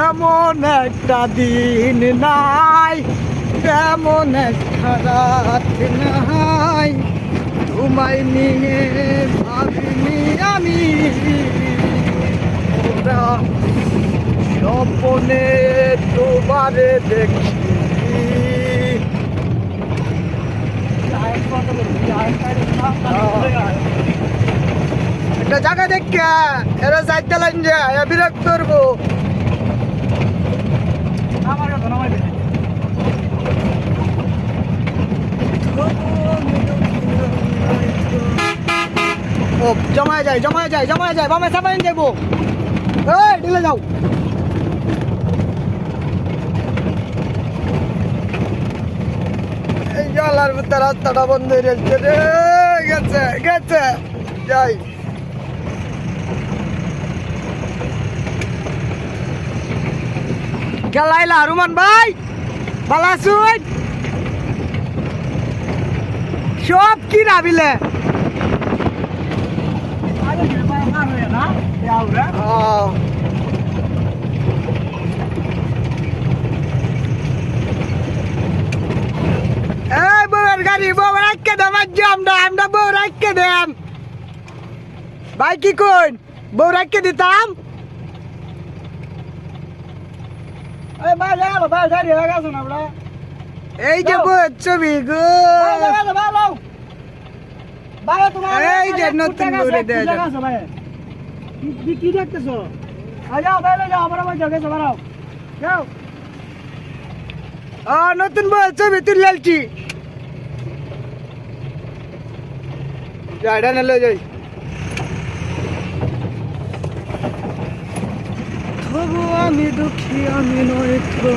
এমন একটা দিন নাই, এমন একটা রাত নাই, তোমায় নিয়ে ভাবিনি আমি। ওরা স্বপ্নে তোমারে দেখি। একটা জায়গা দেখা এরা চাইতে লাইন যায় বিরক্ত করবো। ও জমায় যায় জমায় যায় জমায় যায় বামে সাবাইন যাবো। এই ঢিলে যাও। এই জলার ভিতরে রাস্তাটা বন্ধ হয়ে যাচ্ছে রে। গেছে গেছে যাই। গেলাইলা রুমান ভাই ভালো আছুন? সব কি রাবিলে বউয়ের গাড়ি বউ রাখকে দেম আমরা বউ রাখকে দেম। ভাই কি কোন বউ রাখকে দিতাম। এই যে ছবি গো এই যে নতুন করে দেয় কি দেখতেছো? নতুন বউ ছবি তুলছি যাই নালে যাই। তবু আমি দুঃখী আমি নয় তো।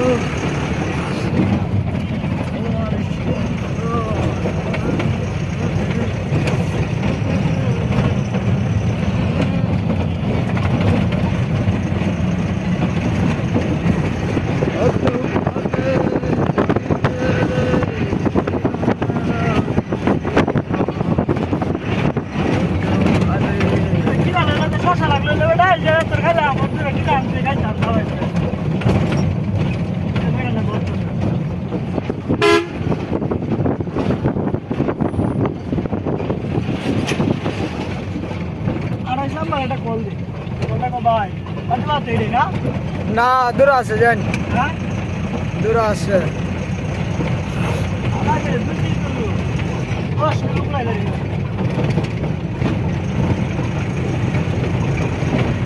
না দূর আছে জানি দূর আছে।